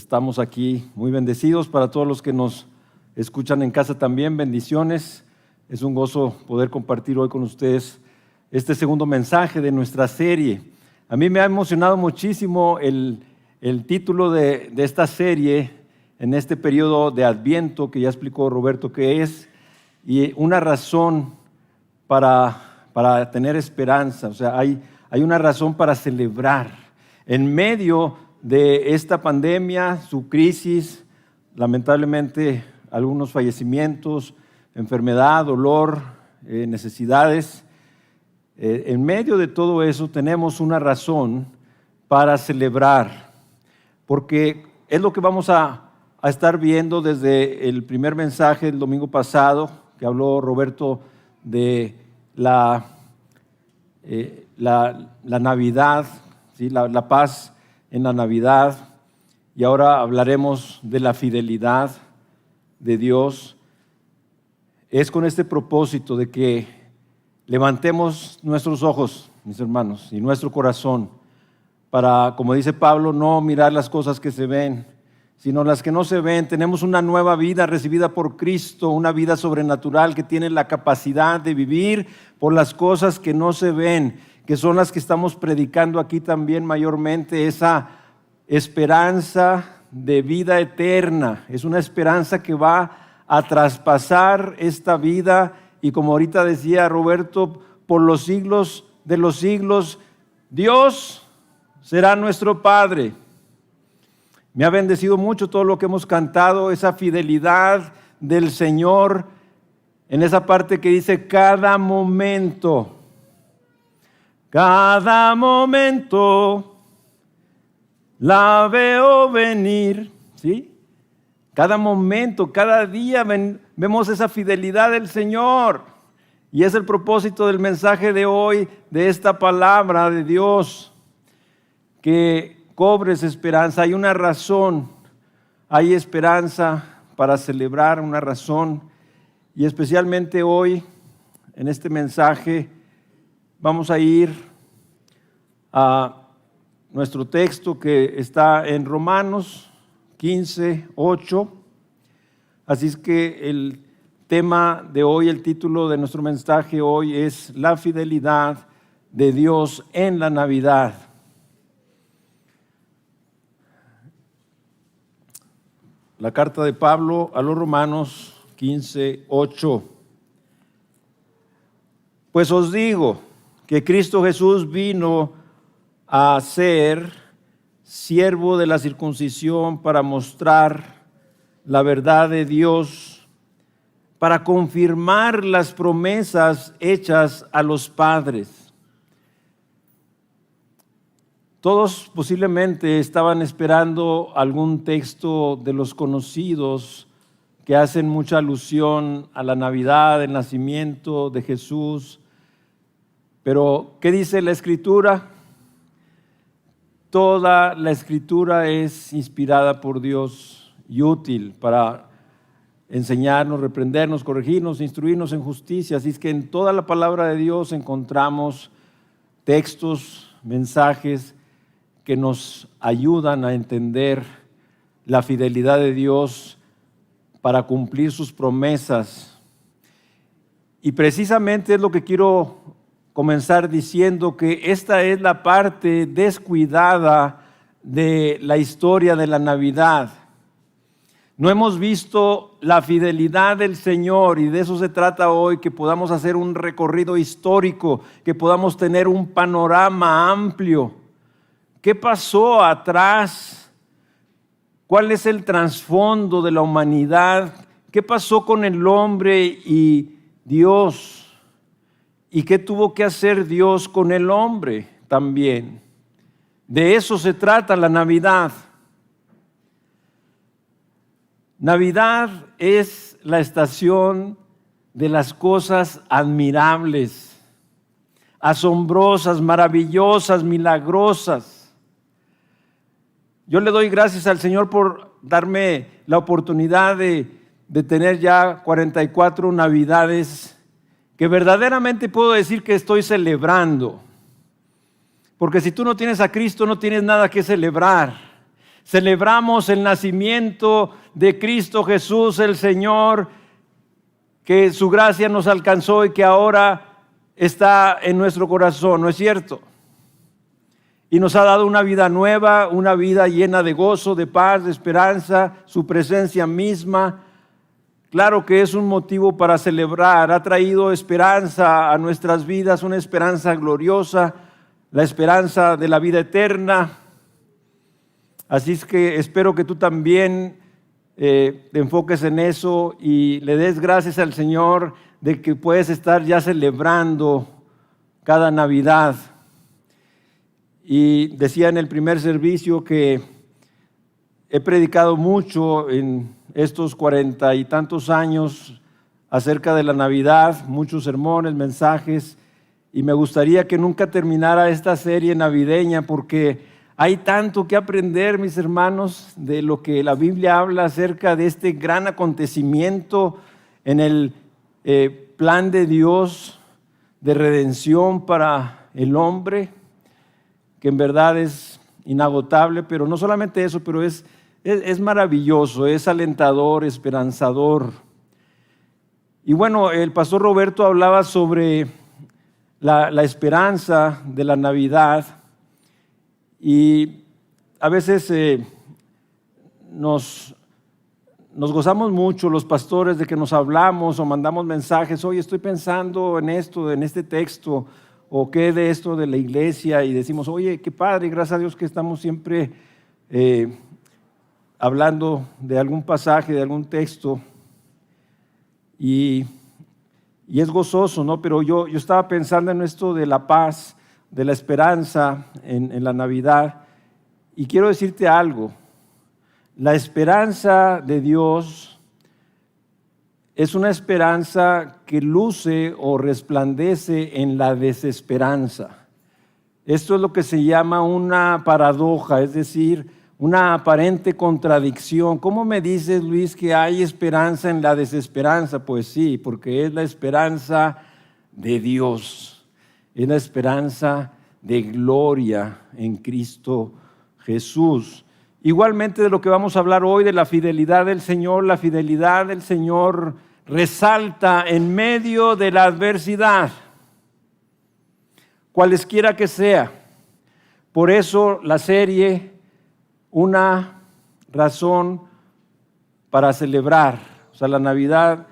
estamos aquí muy bendecidos. Para todos los que nos escuchan en casa también, bendiciones. Es un gozo poder compartir hoy con ustedes este segundo mensaje de nuestra serie. A mí me ha emocionado muchísimo el título de esta serie en este periodo de Adviento, que ya explicó Roberto qué es, y una razón para tener esperanza. O sea, hay una razón para celebrar. En medio de esta pandemia, su crisis, lamentablemente algunos fallecimientos, enfermedad, dolor, necesidades. En medio de todo eso tenemos una razón para celebrar, porque es lo que vamos a estar viendo desde el primer mensaje del domingo pasado, que habló Roberto de la Navidad, ¿sí? La paz en la Navidad, y ahora hablaremos de la fidelidad de Dios. Es con este propósito de que levantemos nuestros ojos, mis hermanos, y nuestro corazón para, como dice Pablo, no mirar las cosas que se ven, sino las que no se ven. Tenemos una nueva vida recibida por Cristo, una vida sobrenatural que tiene la capacidad de vivir por las cosas que no se ven, que son las que estamos predicando aquí también mayormente, esa esperanza de vida eterna. Es una esperanza que va a traspasar esta vida y, como ahorita decía Roberto, por los siglos de los siglos, Dios será nuestro Padre. Me ha bendecido mucho todo lo que hemos cantado, esa fidelidad del Señor, en esa parte que dice cada momento la veo venir, ¿sí? Cada momento, cada día vemos esa fidelidad del Señor. Y es el propósito del mensaje de hoy, de esta palabra de Dios, que cobres esperanza. Hay una razón, hay esperanza para celebrar, una razón. Y especialmente hoy, en este mensaje, vamos a ir a nuestro texto que está en Romanos 15:8. Así es que el tema de hoy, el título de nuestro mensaje hoy es la fidelidad de Dios en la Navidad. La carta de Pablo a los Romanos 15:8. Pues os digo que Cristo Jesús vino a ser siervo de la circuncisión para mostrar la verdad de Dios, para confirmar las promesas hechas a los padres. Todos posiblemente estaban esperando algún texto de los conocidos que hacen mucha alusión a la Navidad, el nacimiento de Jesús. Pero, ¿qué dice la Escritura? Toda la Escritura es inspirada por Dios y útil para enseñarnos, reprendernos, corregirnos, instruirnos en justicia. Así es que en toda la palabra de Dios encontramos textos, mensajes que nos ayudan a entender la fidelidad de Dios para cumplir sus promesas. Y precisamente es lo que quiero comenzar diciendo, que esta es la parte descuidada de la historia de la Navidad. No hemos visto la fidelidad del Señor, y de eso se trata hoy, que podamos hacer un recorrido histórico, que podamos tener un panorama amplio. ¿Qué pasó atrás? ¿Cuál es el trasfondo de la humanidad? ¿Qué pasó con el hombre y Dios? ¿Y qué tuvo que hacer Dios con el hombre también? De eso se trata la Navidad. Navidad es la estación de las cosas admirables, asombrosas, maravillosas, milagrosas. Yo le doy gracias al Señor por darme la oportunidad de tener ya 44 Navidades que verdaderamente puedo decir que estoy celebrando. Porque si tú no tienes a Cristo, no tienes nada que celebrar. Celebramos el nacimiento de Cristo Jesús, el Señor, que su gracia nos alcanzó y que ahora está en nuestro corazón, ¿no es cierto? Y nos ha dado una vida nueva, una vida llena de gozo, de paz, de esperanza, su presencia misma. Claro que es un motivo para celebrar, ha traído esperanza a nuestras vidas, una esperanza gloriosa, la esperanza de la vida eterna. Así es que espero que tú también te enfoques en eso y le des gracias al Señor de que puedes estar ya celebrando cada Navidad. Y decía en el primer servicio que he predicado mucho en estos 40 y tantos años acerca de la Navidad, muchos sermones, mensajes, y me gustaría que nunca terminara esta serie navideña porque hay tanto que aprender, mis hermanos, de lo que la Biblia habla acerca de este gran acontecimiento en el plan de Dios de redención para el hombre, que en verdad es inagotable, pero no solamente eso, pero es maravilloso, es alentador, esperanzador. Y bueno, el pastor Roberto hablaba sobre la esperanza de la Navidad y a veces nos gozamos mucho los pastores de que nos hablamos o mandamos mensajes, oye, estoy pensando en esto, en este texto, o qué de esto de la iglesia, y decimos, oye, qué padre, gracias a Dios que estamos siempre hablando de algún pasaje, de algún texto, y es gozoso, ¿no? Pero yo estaba pensando en esto de la paz, de la esperanza en la Navidad, y quiero decirte algo, la esperanza de Dios es una esperanza que luce o resplandece en la desesperanza. Esto es lo que se llama una paradoja, es decir, una aparente contradicción. ¿Cómo me dices, Luis, que hay esperanza en la desesperanza? Pues sí, porque es la esperanza de Dios, es la esperanza de gloria en Cristo Jesús. Igualmente de lo que vamos a hablar hoy, de la fidelidad del Señor, la fidelidad del Señor resalta en medio de la adversidad, cualesquiera que sea. Por eso la serie, una razón para celebrar. O sea, la Navidad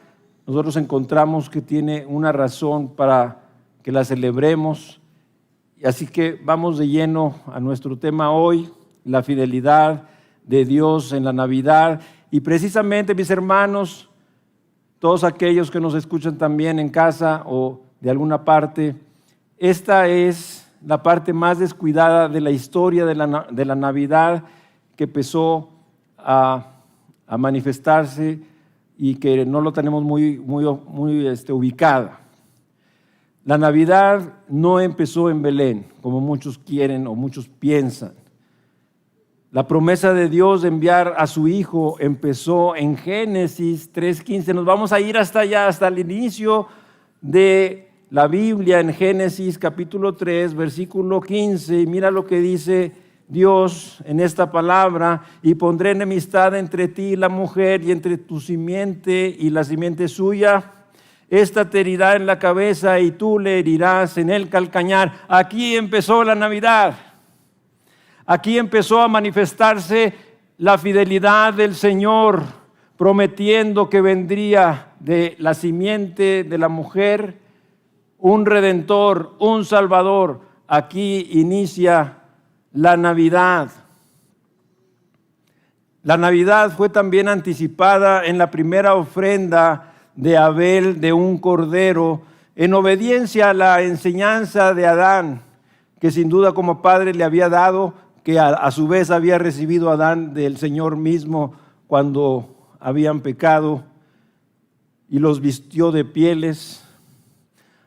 nosotros encontramos que tiene una razón para que la celebremos. Así que vamos de lleno a nuestro tema hoy, la fidelidad de Dios en la Navidad. Y precisamente, mis hermanos, todos aquellos que nos escuchan también en casa o de alguna parte, esta es la parte más descuidada de la historia de la Navidad, que empezó a manifestarse y que no lo tenemos muy ubicada. La Navidad no empezó en Belén, como muchos quieren o muchos piensan. La promesa de Dios de enviar a su Hijo empezó en Génesis 3:15. Nos vamos a ir hasta allá, hasta el inicio de la Biblia, en Génesis capítulo 3, versículo 15. Y mira lo que dice Dios en esta palabra: y pondré enemistad entre ti y la mujer, y entre tu simiente y la simiente suya. Esta te herirá en la cabeza y tú le herirás en el calcañar. Aquí empezó la Navidad. Aquí empezó a manifestarse la fidelidad del Señor, prometiendo que vendría de la simiente de la mujer un redentor, un salvador. Aquí inicia la Navidad. La Navidad fue también anticipada en la primera ofrenda de Abel de un cordero, en obediencia a la enseñanza de Adán, que sin duda como padre le había dado, que a su vez había recibido Adán del Señor mismo cuando habían pecado, y los vistió de pieles,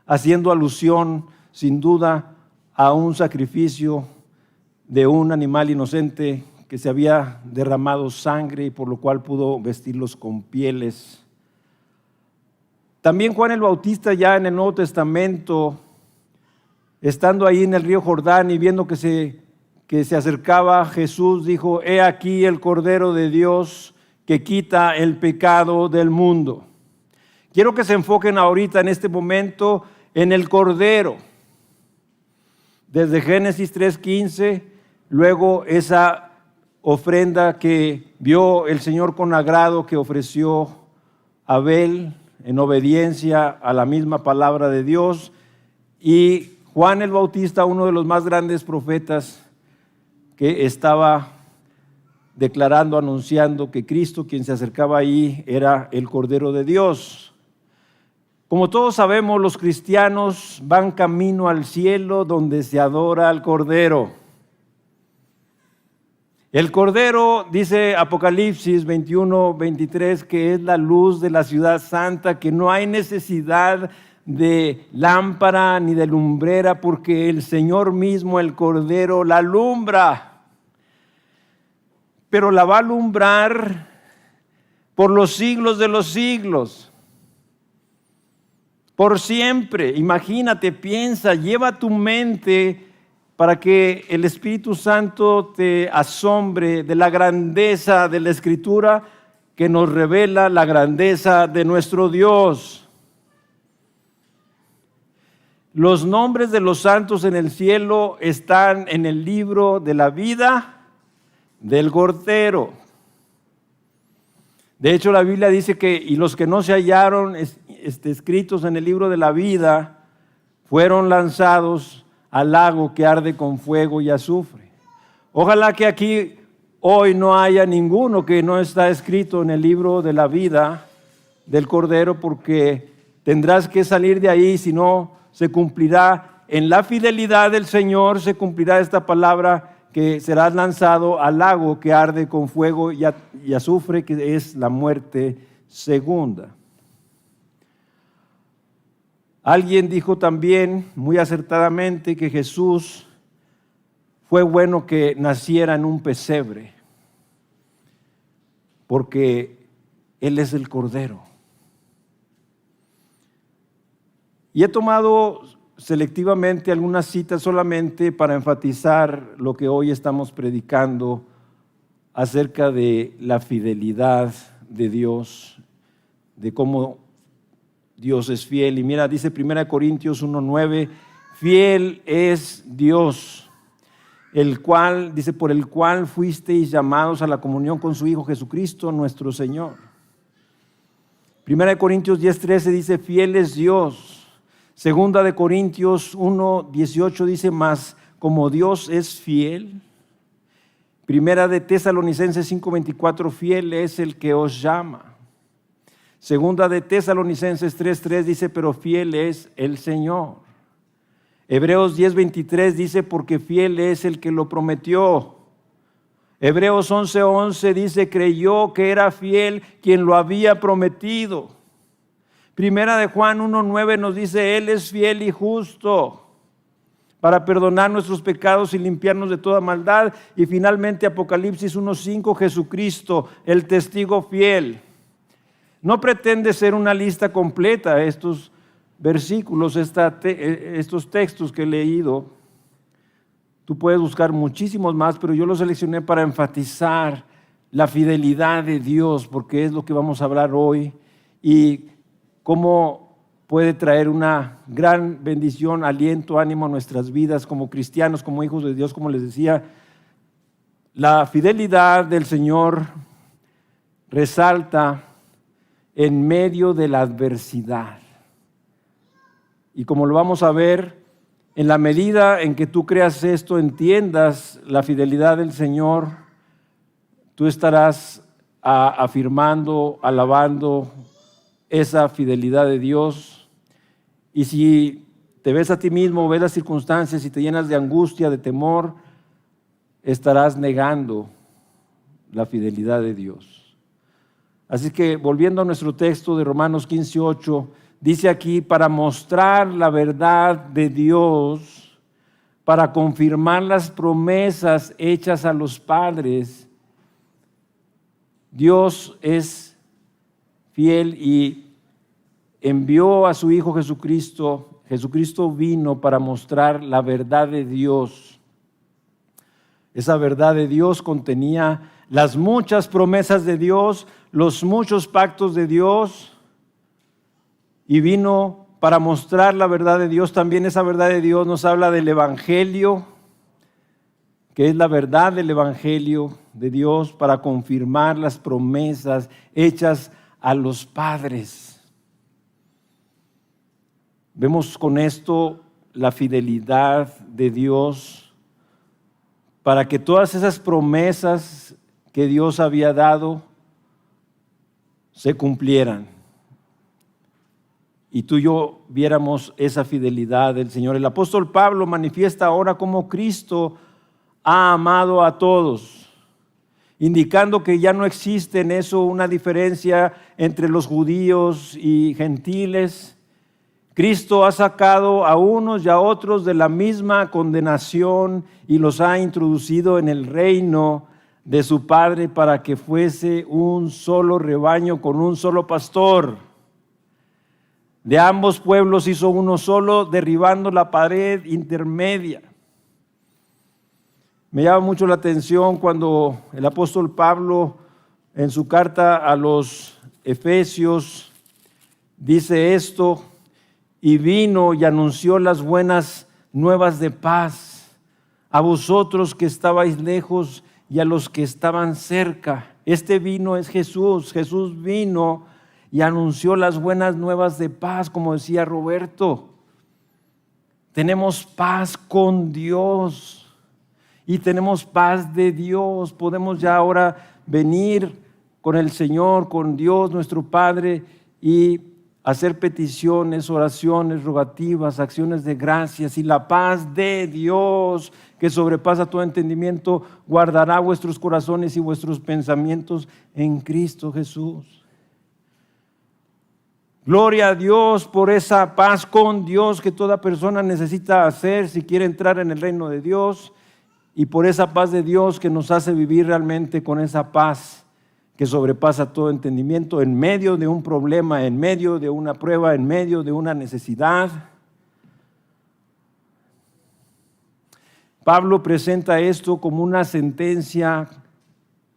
haciendo alusión sin duda a un sacrificio de un animal inocente que se había derramado sangre y por lo cual pudo vestirlos con pieles. También Juan el Bautista, ya en el Nuevo Testamento, estando ahí en el río Jordán y viendo que se que se acercaba Jesús, dijo: he aquí el Cordero de Dios que quita el pecado del mundo. Quiero que se enfoquen ahorita en este momento en el Cordero. Desde Génesis 3:15, luego esa ofrenda que vio el Señor con agrado que ofreció Abel en obediencia a la misma palabra de Dios, y Juan el Bautista, uno de los más grandes profetas, que estaba declarando, anunciando que Cristo, quien se acercaba ahí, era el Cordero de Dios. Como todos sabemos, los cristianos van camino al cielo donde se adora al Cordero. El Cordero, dice Apocalipsis 21:23, que es la luz de la ciudad santa, que no hay necesidad de lámpara ni de lumbrera, porque el Señor mismo, el Cordero, la alumbra. Pero la va a alumbrar por los siglos de los siglos. Por siempre. Imagínate, piensa, lleva tu mente para que el Espíritu Santo te asombre de la grandeza de la Escritura que nos revela la grandeza de nuestro Dios. Los nombres de los santos en el cielo están en el libro de la vida del Cordero. De hecho, la Biblia dice que y los que no se hallaron escritos en el libro de la vida fueron lanzados al lago que arde con fuego y azufre. Ojalá que aquí hoy no haya ninguno que no está escrito en el libro de la vida del Cordero, porque tendrás que salir de ahí, si no se cumplirá en la fidelidad del Señor, se cumplirá esta palabra, que serás lanzado al lago que arde con fuego y azufre, que es la muerte segunda. Alguien dijo también muy acertadamente que Jesús fue bueno que naciera en un pesebre, porque Él es el Cordero. Y he tomado selectivamente algunas citas solamente para enfatizar lo que hoy estamos predicando acerca de la fidelidad de Dios, de cómo Dios es fiel. Y mira, dice 1 Corintios 1:9, fiel es Dios, el cual, dice, por el cual fuisteis llamados a la comunión con su Hijo Jesucristo, nuestro Señor. 1 Corintios 10:13 dice, fiel es Dios. Segunda de Corintios 1:18 dice, mas como Dios es fiel. Primera de Tesalonicenses 5:24, fiel es el que os llama. Segunda de Tesalonicenses 3:3 dice, pero fiel es el Señor. Hebreos 10:23 dice, porque fiel es el que lo prometió. Hebreos 11:11 dice, creyó que era fiel quien lo había prometido. Primera de Juan 1:9 nos dice, Él es fiel y justo para perdonar nuestros pecados y limpiarnos de toda maldad. Y finalmente Apocalipsis 1:5, Jesucristo, el testigo fiel. No pretende ser una lista completa estos versículos, estos textos que he leído. Tú puedes buscar muchísimos más, pero yo los seleccioné para enfatizar la fidelidad de Dios, porque es lo que vamos a hablar hoy. Y cómo puede traer una gran bendición, aliento, ánimo a nuestras vidas como cristianos, como hijos de Dios, como les decía. La fidelidad del Señor resalta en medio de la adversidad. Y como lo vamos a ver, en la medida en que tú creas esto, entiendas la fidelidad del Señor, tú estarás afirmando, alabando esa fidelidad de Dios. Y si te ves a ti mismo, ves las circunstancias y te llenas de angustia, de temor, estarás negando la fidelidad de Dios. Así que volviendo a nuestro texto de Romanos 15:8, dice aquí, para mostrar la verdad de Dios, para confirmar las promesas hechas a los padres, Dios es fiel y envió a su Hijo Jesucristo. Jesucristo vino para mostrar la verdad de Dios. Esa verdad de Dios contenía las muchas promesas de Dios, los muchos pactos de Dios, y vino para mostrar la verdad de Dios. También esa verdad de Dios nos habla del Evangelio, que es la verdad del Evangelio de Dios para confirmar las promesas hechas a los padres. Vemos con esto la fidelidad de Dios para que todas esas promesas que Dios había dado se cumplieran. Y tú y yo viéramos esa fidelidad del Señor. El apóstol Pablo manifiesta ahora cómo Cristo ha amado a todos, indicando que ya no existe en eso una diferencia entre los judíos y gentiles. Cristo ha sacado a unos y a otros de la misma condenación y los ha introducido en el reino de su Padre para que fuese un solo rebaño con un solo pastor. De ambos pueblos hizo uno solo, derribando la pared intermedia. Me llama mucho la atención cuando el apóstol Pablo en su carta a los Efesios dice esto: y vino y anunció las buenas nuevas de paz a vosotros que estabais lejos y a los que estaban cerca. Este vino es Jesús. Jesús vino y anunció las buenas nuevas de paz, como decía Roberto. Tenemos paz con Dios. Y tenemos paz de Dios. Podemos ya ahora venir con el Señor, con Dios nuestro Padre, y hacer peticiones, oraciones, rogativas, acciones de gracias. Y la paz de Dios, que sobrepasa todo entendimiento, guardará vuestros corazones y vuestros pensamientos en Cristo Jesús. Gloria a Dios por esa paz con Dios que toda persona necesita hacer si quiere entrar en el reino de Dios. Y por esa paz de Dios que nos hace vivir realmente con esa paz que sobrepasa todo entendimiento en medio de un problema, en medio de una prueba, en medio de una necesidad. Pablo presenta esto como una sentencia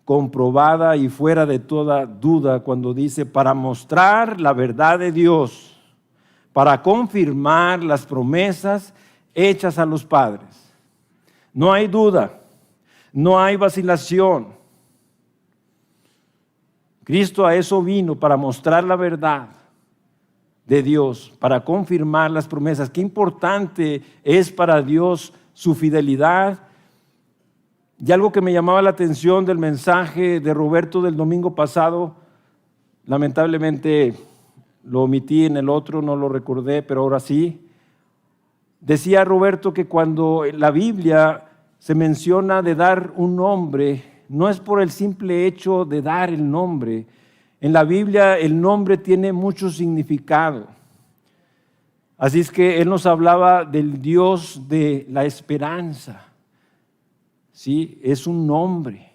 comprobada y fuera de toda duda cuando dice: para mostrar la verdad de Dios, para confirmar las promesas hechas a los padres. No hay duda, no hay vacilación. Cristo a eso vino, para mostrar la verdad de Dios, para confirmar las promesas. Qué importante es para Dios su fidelidad. Y algo que me llamaba la atención del mensaje de Roberto del domingo pasado, lamentablemente lo omití en el otro, no lo recordé, pero ahora sí. Decía Roberto que cuando en la Biblia se menciona de dar un nombre, no es por el simple hecho de dar el nombre. En la Biblia el nombre tiene mucho significado. Así es que él nos hablaba del Dios de la esperanza. ¿Sí? Es un nombre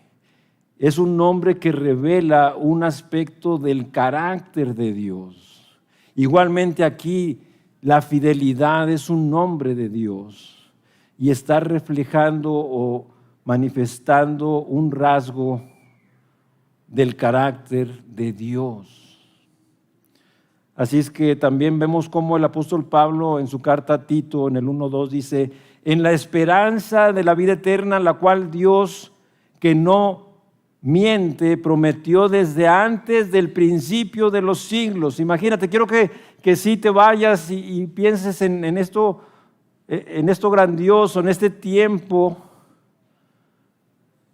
que revela un aspecto del carácter de Dios. Igualmente aquí, la fidelidad es un nombre de Dios y está reflejando o manifestando un rasgo del carácter de Dios. Así es que también vemos cómo el apóstol Pablo en su carta a Tito en el 1:2 dice: en la esperanza de la vida eterna, la cual Dios, que no miente, prometió desde antes del principio de los siglos. Imagínate, quiero que sí te vayas y pienses en esto grandioso, en este tiempo.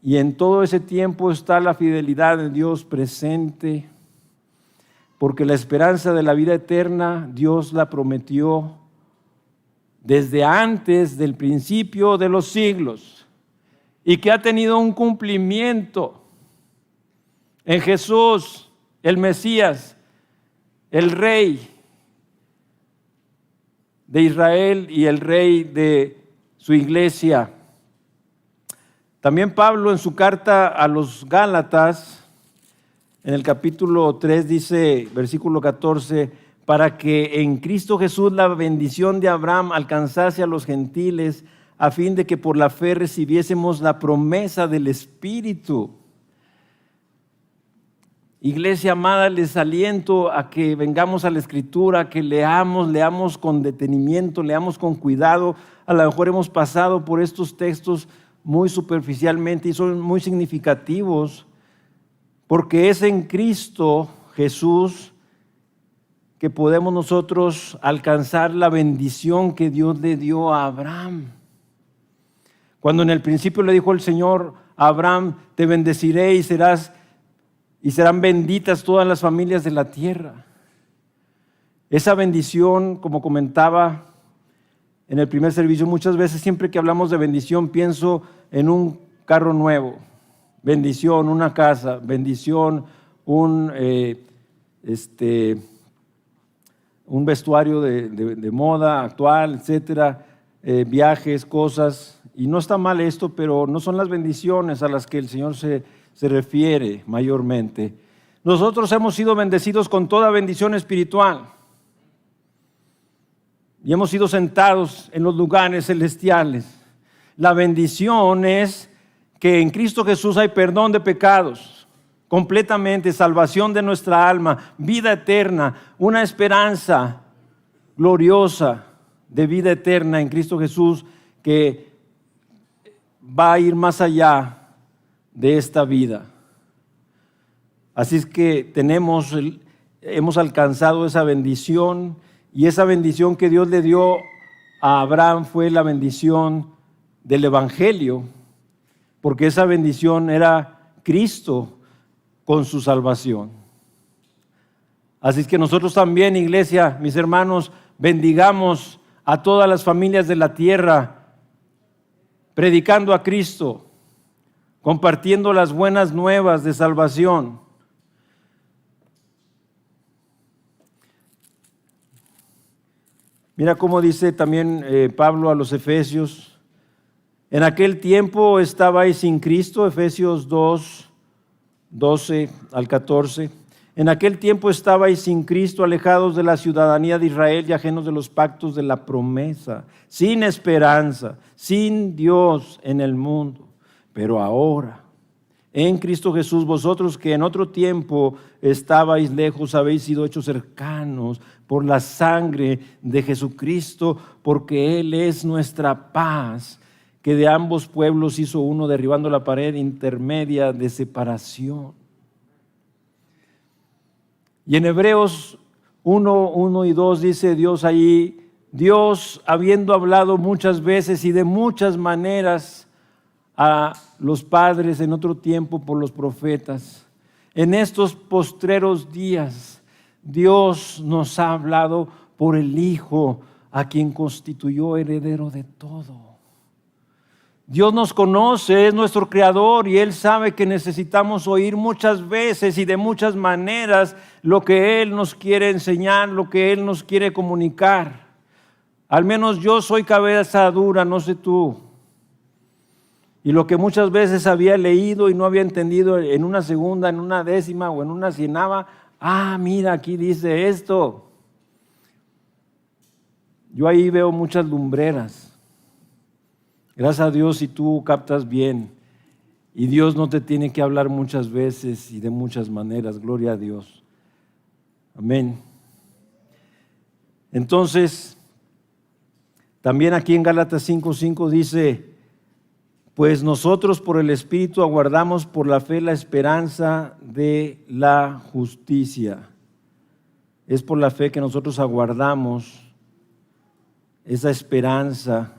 Y en todo ese tiempo está la fidelidad de Dios presente, porque la esperanza de la vida eterna Dios la prometió desde antes del principio de los siglos, y que ha tenido un cumplimiento en Jesús, el Mesías, el Rey de Israel y el Rey de su iglesia. También Pablo en su carta a los Gálatas, en el capítulo 3 dice, versículo 14, para que en Cristo Jesús la bendición de Abraham alcanzase a los gentiles, a fin de que por la fe recibiésemos la promesa del Espíritu. Iglesia amada, les aliento a que vengamos a la Escritura, a que leamos con detenimiento, leamos con cuidado. A lo mejor hemos pasado por estos textos muy superficialmente y son muy significativos, porque es en Cristo Jesús que podemos nosotros alcanzar la bendición que Dios le dio a Abraham. Cuando en el principio le dijo el Señor a Abraham: te bendeciré y serán benditas todas las familias de la tierra. Esa bendición, como comentaba en el primer servicio, muchas veces siempre que hablamos de bendición pienso en un carro nuevo, bendición, una casa, bendición, un vestuario de moda actual, etcétera, viajes, cosas. Y no está mal esto, pero no son las bendiciones a las que el Señor se refiere mayormente. Nosotros hemos sido bendecidos con toda bendición espiritual y hemos sido sentados en los lugares celestiales. La bendición es que en Cristo Jesús hay perdón de pecados, completamente, salvación de nuestra alma, vida eterna, una esperanza gloriosa de vida eterna en Cristo Jesús que va a ir más allá de esta vida. Así es que hemos alcanzado esa bendición, y esa bendición que Dios le dio a Abraham fue la bendición del Evangelio, porque esa bendición era Cristo con su salvación. Así es que nosotros también, iglesia, mis hermanos, bendigamos a todas las familias de la tierra, predicando a Cristo, compartiendo las buenas nuevas de salvación. Mira cómo dice también Pablo a los Efesios: en aquel tiempo estabais sin Cristo, Efesios 2, 12 al 14. En aquel tiempo estabais sin Cristo, alejados de la ciudadanía de Israel y ajenos de los pactos de la promesa, sin esperanza, sin Dios en el mundo. Pero ahora, en Cristo Jesús, vosotros que en otro tiempo estabais lejos, habéis sido hechos cercanos por la sangre de Jesucristo, porque Él es nuestra paz, que de ambos pueblos hizo uno, derribando la pared intermedia de separación. Y en Hebreos 1 y 2 dice Dios allí: Dios, habiendo hablado muchas veces y de muchas maneras a los padres en otro tiempo por los profetas, en estos postreros días Dios nos ha hablado por el Hijo, a quien constituyó heredero de todo. Dios nos conoce, es nuestro Creador, y Él sabe que necesitamos oír muchas veces y de muchas maneras lo que Él nos quiere enseñar, lo que Él nos quiere comunicar. Al menos yo soy cabeza dura, no sé tú. Y lo que muchas veces había leído y no había entendido, en una segunda, en una décima o en una cienava, mira, aquí dice esto. Yo ahí veo muchas lumbreras. Gracias a Dios si tú captas bien, y Dios no te tiene que hablar muchas veces y de muchas maneras. Gloria a Dios. Amén. Entonces, también aquí en Gálatas 5:5 dice: pues nosotros por el Espíritu aguardamos por la fe la esperanza de la justicia. Es por la fe que nosotros aguardamos esa esperanza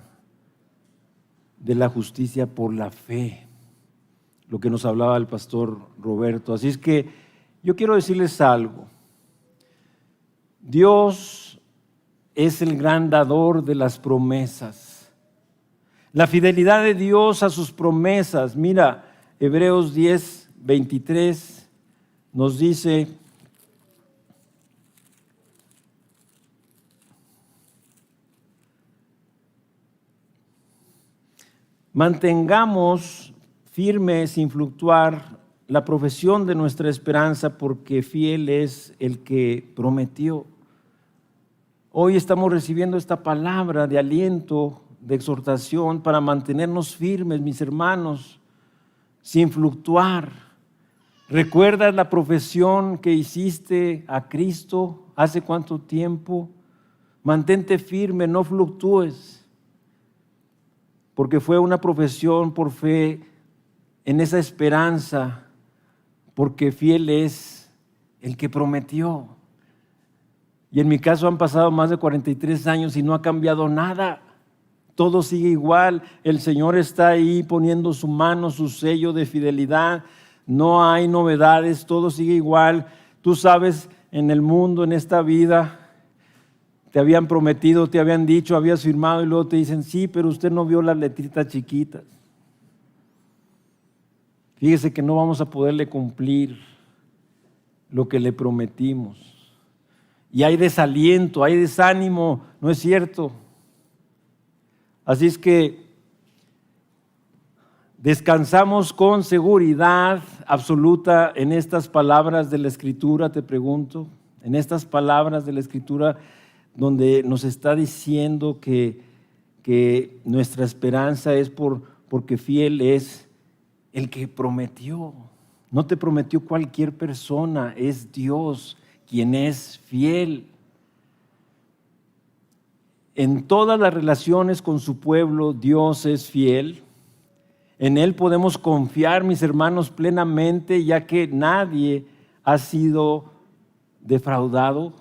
de la justicia, por la fe, lo que nos hablaba el pastor Roberto. Así es que yo quiero decirles algo. Dios es el gran dador de las promesas. La fidelidad de Dios a sus promesas. Mira, Hebreos 10:23 nos dice: mantengamos firme sin fluctuar la profesión de nuestra esperanza, porque fiel es el que prometió. Hoy estamos recibiendo esta palabra de aliento de exhortación para mantenernos firmes, mis hermanos, sin fluctuar. ¿Recuerdas la profesión que hiciste a Cristo hace cuánto tiempo? Mantente firme, no fluctúes, porque fue una profesión por fe en esa esperanza, porque fiel es el que prometió. Y en mi caso han pasado más de 43 años y no ha cambiado nada. Todo sigue igual. El Señor está ahí poniendo su mano, su sello de fidelidad. No hay novedades, todo sigue igual. Tú sabes, en el mundo, en esta vida, te habían prometido, te habían dicho, habías firmado y luego te dicen, sí, pero usted no vio las letritas chiquitas. Fíjese que no vamos a poderle cumplir lo que le prometimos. Y hay desaliento, hay desánimo, ¿no es cierto? Así es que descansamos con seguridad absoluta en estas palabras de la Escritura, te pregunto, en estas palabras de la Escritura donde nos está diciendo que nuestra esperanza es porque fiel es el que prometió. No te prometió cualquier persona, es Dios quien es fiel. En todas las relaciones con su pueblo, Dios es fiel. En Él podemos confiar, mis hermanos, plenamente, ya que nadie ha sido defraudado.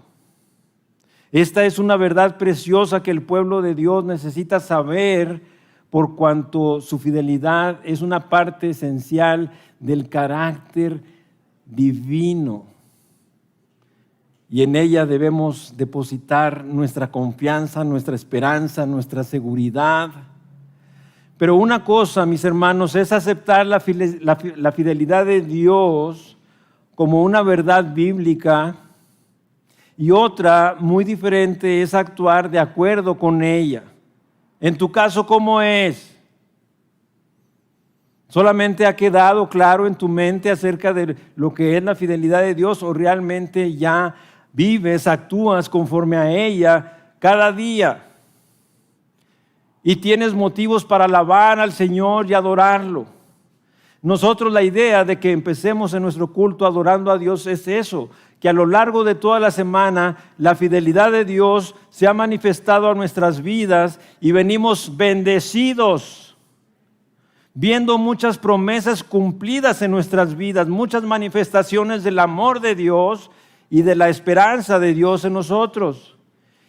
Esta es una verdad preciosa que el pueblo de Dios necesita saber, por cuanto su fidelidad es una parte esencial del carácter divino. Y en ella debemos depositar nuestra confianza, nuestra esperanza, nuestra seguridad. Pero una cosa, mis hermanos, es aceptar la fidelidad de Dios como una verdad bíblica, y otra muy diferente es actuar de acuerdo con ella. En tu caso, ¿cómo es? ¿Solamente ha quedado claro en tu mente acerca de lo que es la fidelidad de Dios o realmente ya vives, actúas conforme a ella cada día? Y tienes motivos para alabar al Señor y adorarlo. Nosotros la idea de que empecemos en nuestro culto adorando a Dios es eso, que a lo largo de toda la semana la fidelidad de Dios se ha manifestado a nuestras vidas y venimos bendecidos, viendo muchas promesas cumplidas en nuestras vidas, muchas manifestaciones del amor de Dios y de la esperanza de Dios en nosotros.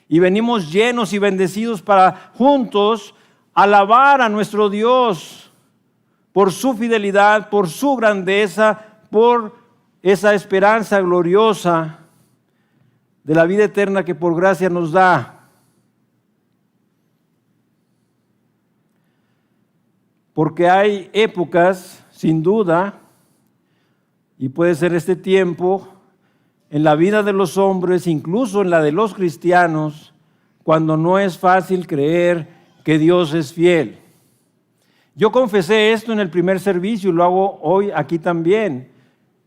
Y venimos llenos y bendecidos para juntos alabar a nuestro Dios por su fidelidad, por su grandeza, por esa esperanza gloriosa de la vida eterna que por gracia nos da. Porque hay épocas, sin duda, y puede ser este tiempo, en la vida de los hombres, incluso en la de los cristianos, cuando no es fácil creer que Dios es fiel. Yo confesé esto en el primer servicio y lo hago hoy aquí también.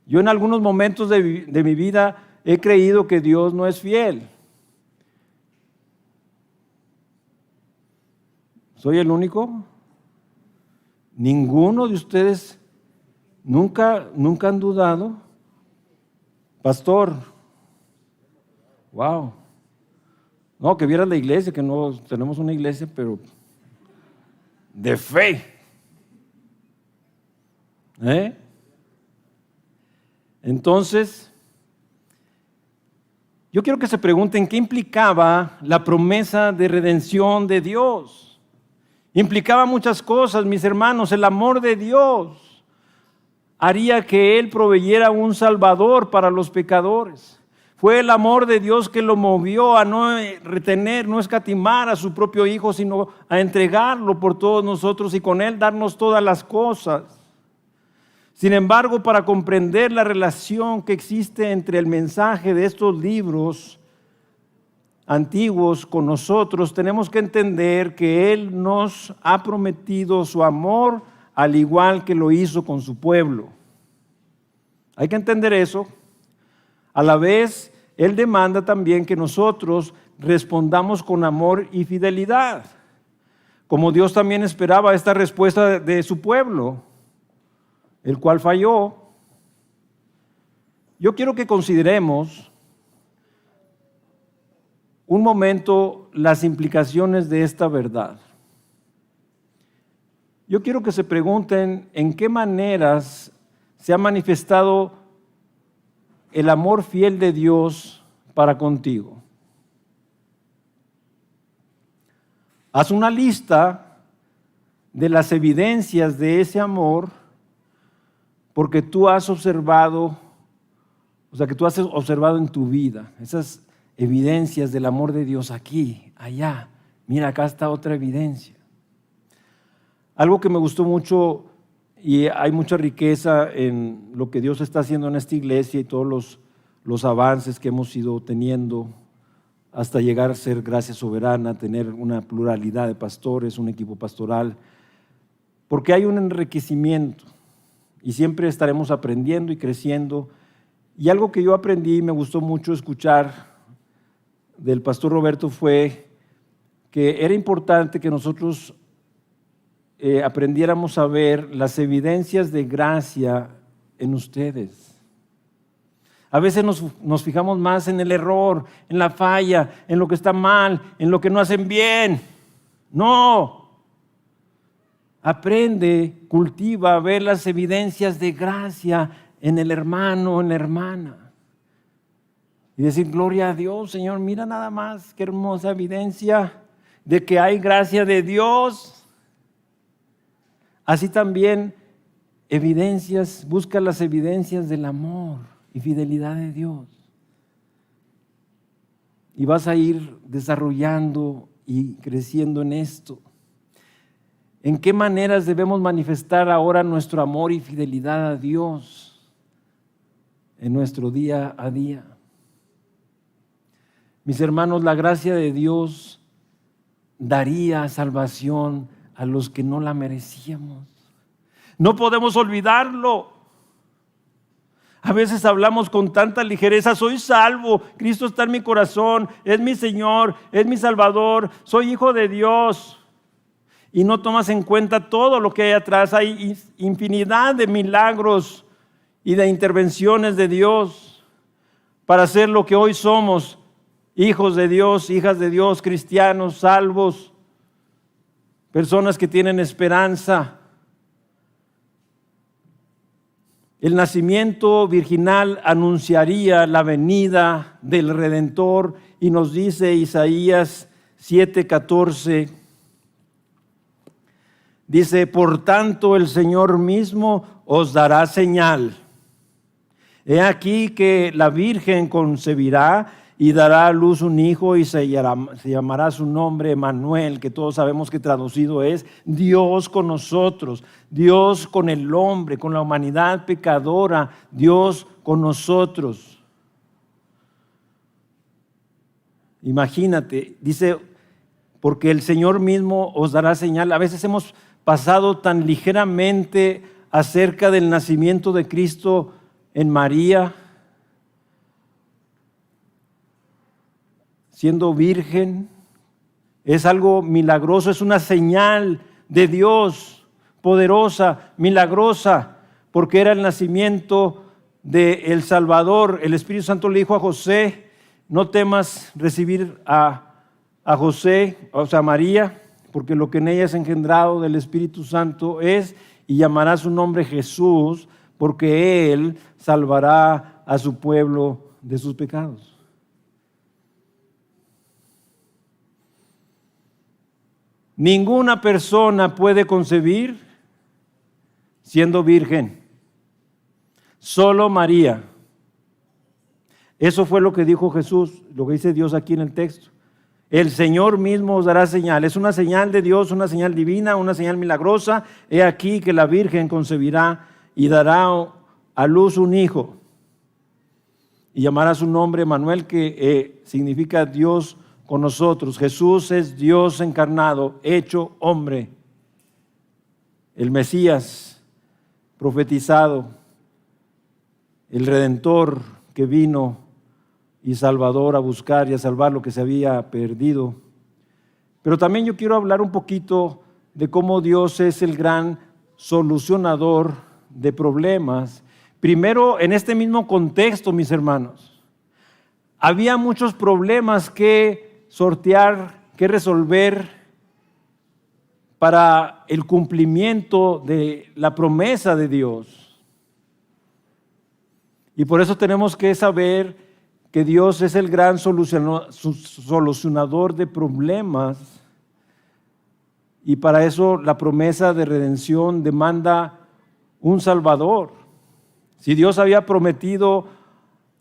Yo en algunos momentos de mi vida he creído que Dios no es fiel. ¿Soy el único? ¿Ninguno de ustedes nunca han dudado? Pastor, wow. No, que vieras la iglesia, que no tenemos una iglesia, pero de fe. Entonces, yo quiero que se pregunten qué implicaba la promesa de redención de Dios. Implicaba muchas cosas, mis hermanos. El amor de Dios haría que Él proveyera un Salvador para los pecadores. Fue el amor de Dios que lo movió a no retener, no escatimar a su propio Hijo, sino a entregarlo por todos nosotros y con Él darnos todas las cosas. Sin embargo, para comprender la relación que existe entre el mensaje de estos libros antiguos con nosotros, tenemos que entender que Él nos ha prometido su amor al igual que lo hizo con su pueblo. Hay que entender eso. A la vez, Él demanda también que nosotros respondamos con amor y fidelidad. como Dios también esperaba esta respuesta de su pueblo, el cual falló. Yo quiero que consideremos un momento las implicaciones de esta verdad. Yo quiero que se pregunten en qué maneras se ha manifestado el amor fiel de Dios para contigo. Haz una lista de las evidencias de ese amor, porque tú has observado, que tú has observado en tu vida esas evidencias del amor de Dios aquí, allá. Mira, acá está otra evidencia. Algo que me gustó mucho, y hay mucha riqueza en lo que Dios está haciendo en esta iglesia y todos los avances que hemos ido teniendo hasta llegar a ser Gracia Soberana, tener una pluralidad de pastores, un equipo pastoral, porque hay un enriquecimiento y siempre estaremos aprendiendo y creciendo. Y algo que yo aprendí y me gustó mucho escuchar del pastor Roberto fue que era importante que nosotros aprendiéramos a ver las evidencias de gracia en ustedes. A veces nos fijamos más en el error, en la falla, en lo que está mal, en lo que no hacen bien. No. Aprende, cultiva a ver las evidencias de gracia en el hermano, en la hermana. Y decir, gloria a Dios, Señor, mira nada más, qué hermosa evidencia de que hay gracia de Dios. Así también busca las evidencias del amor y fidelidad de Dios. Y vas a ir desarrollando y creciendo en esto. ¿En qué maneras debemos manifestar ahora nuestro amor y fidelidad a Dios en nuestro día a día? Mis hermanos, la gracia de Dios daría salvación a los que no la merecíamos. No podemos olvidarlo. A veces hablamos con tanta ligereza, soy salvo, Cristo está en mi corazón, es mi Señor, es mi Salvador, soy hijo de Dios. Y no tomas en cuenta todo lo que hay atrás. Hay infinidad de milagros y de intervenciones de Dios para hacer lo que hoy somos, hijos de Dios, hijas de Dios, cristianos, salvos, personas que tienen esperanza. El nacimiento virginal anunciaría la venida del Redentor y nos dice Isaías 7:14, dice, por tanto el Señor mismo os dará señal. He aquí que la Virgen concebirá y dará a luz un hijo y se llamará su nombre Emmanuel, que todos sabemos que traducido es Dios con nosotros, Dios con el hombre, con la humanidad pecadora, Dios con nosotros. Imagínate, dice, porque el Señor mismo os dará señal. A veces hemos pasado tan ligeramente acerca del nacimiento de Cristo en María, siendo virgen. Es algo milagroso, es una señal de Dios poderosa, milagrosa, porque era el nacimiento del Salvador. El Espíritu Santo le dijo a José, no temas recibir a José, o sea, a María, porque lo que en ella es engendrado del Espíritu Santo es, y llamará su nombre Jesús, porque Él salvará a su pueblo de sus pecados. Ninguna persona puede concebir siendo virgen, solo María. Eso fue lo que dijo Jesús, lo que dice Dios aquí en el texto. El Señor mismo os dará señal. Es una señal de Dios, una señal divina, una señal milagrosa. He aquí que la Virgen concebirá y dará a luz un hijo. Y llamará su nombre Emmanuel, que significa Dios con nosotros. Jesús es Dios encarnado, hecho hombre. El Mesías profetizado, el Redentor que vino y Salvador a buscar y a salvar lo que se había perdido. Pero también yo quiero hablar un poquito de cómo Dios es el gran solucionador de problemas. Primero, en este mismo contexto, mis hermanos, había muchos problemas que sortear, que resolver para el cumplimiento de la promesa de Dios. Y por eso tenemos que saber que Dios es el gran solucionador de problemas. Y para eso la promesa de redención demanda un Salvador. Si Dios había prometido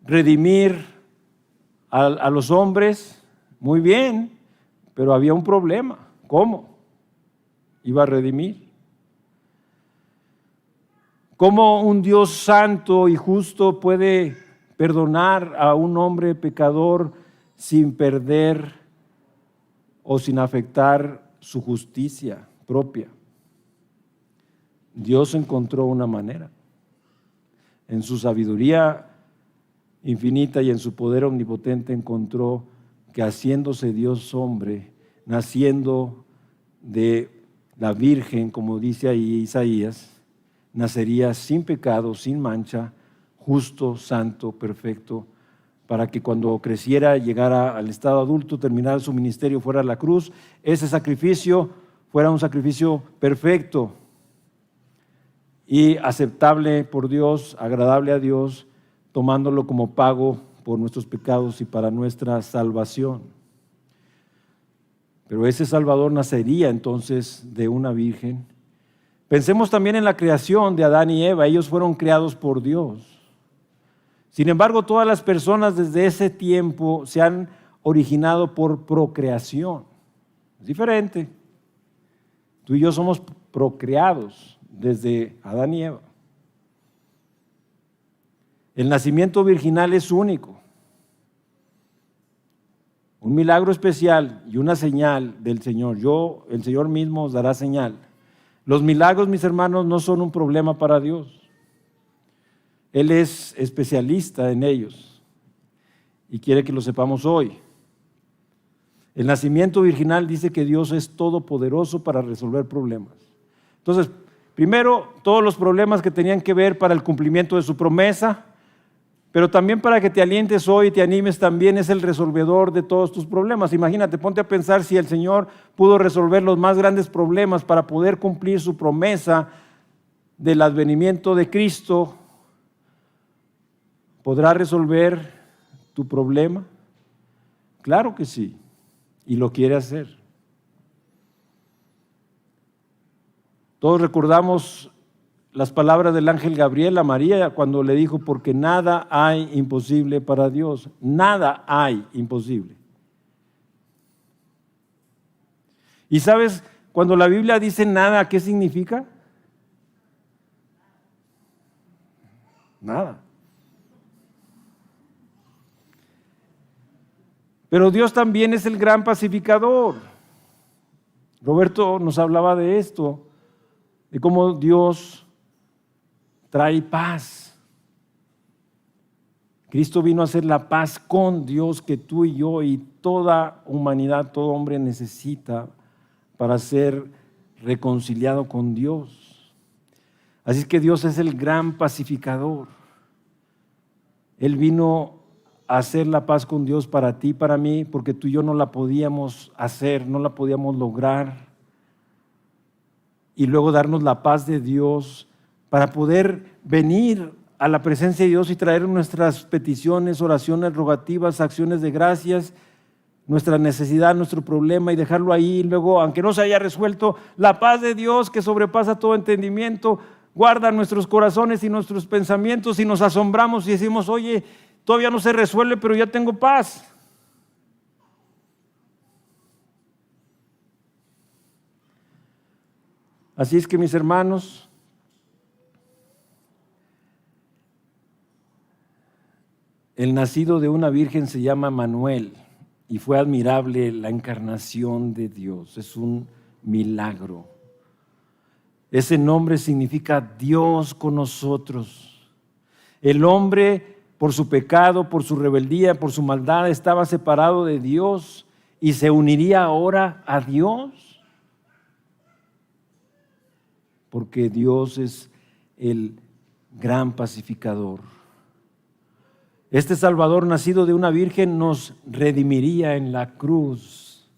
redimir a los hombres, muy bien, pero había un problema. ¿Cómo iba a redimir? ¿Cómo un Dios santo y justo puede perdonar a un hombre pecador sin perder o sin afectar su justicia propia? Dios encontró una manera. En su sabiduría infinita y en su poder omnipotente encontró que haciéndose Dios hombre, naciendo de la Virgen, como dice ahí Isaías, nacería sin pecado, sin mancha, justo, santo, perfecto, para que cuando creciera, llegara al estado adulto, terminara su ministerio, fuera a la cruz, ese sacrificio fuera un sacrificio perfecto y aceptable por Dios, agradable a Dios, tomándolo como pago por nuestros pecados y para nuestra salvación. Pero ese Salvador nacería entonces de una virgen. Pensemos también en la creación de Adán y Eva. Ellos fueron creados por Dios. Sin embargo, todas las personas desde ese tiempo se han originado por procreación. Es diferente. Tú y yo somos procreados desde Adán y Eva. El nacimiento virginal es único. Un milagro especial y una señal del Señor. El Señor mismo os dará señal. Los milagros, mis hermanos, no son un problema para Dios. Él es especialista en ellos y quiere que lo sepamos hoy. El nacimiento virginal dice que Dios es todopoderoso para resolver problemas. Entonces, primero, todos los problemas que tenían que ver para el cumplimiento de su promesa, pero también para que te alientes hoy y te animes, también es el resolvedor de todos tus problemas. Imagínate, ponte a pensar si el Señor pudo resolver los más grandes problemas para poder cumplir su promesa del advenimiento de Cristo. ¿Podrá resolver tu problema? Claro que sí, y lo quiere hacer. Todos recordamos las palabras del ángel Gabriel a María cuando le dijo, porque nada hay imposible para Dios, nada hay imposible. ¿Y sabes, cuando la Biblia dice nada, qué significa? Nada. Pero Dios también es el gran pacificador. Roberto nos hablaba de esto, de cómo Dios trae paz. Cristo vino a hacer la paz con Dios que tú y yo y toda humanidad, todo hombre necesita para ser reconciliado con Dios. Así es que Dios es el gran pacificador. Él vino a hacer la paz con Dios para ti y para mí, porque tú y yo no la podíamos hacer, no la podíamos lograr. Y luego darnos la paz de Dios para poder venir a la presencia de Dios y traer nuestras peticiones, oraciones, rogativas, acciones de gracias, nuestra necesidad, nuestro problema y dejarlo ahí. Y luego, aunque no se haya resuelto, la paz de Dios que sobrepasa todo entendimiento, guarda nuestros corazones y nuestros pensamientos y nos asombramos y decimos, oye, todavía no se resuelve, pero ya tengo paz. Así es que, mis hermanos, el nacido de una virgen se llama Manuel y fue admirable la encarnación de Dios. Es un milagro. Ese nombre significa Dios con nosotros. El hombre, por su pecado, por su rebeldía, por su maldad, estaba separado de Dios y se uniría ahora a Dios, porque Dios es el gran pacificador. Este Salvador nacido de una virgen nos redimiría en la cruz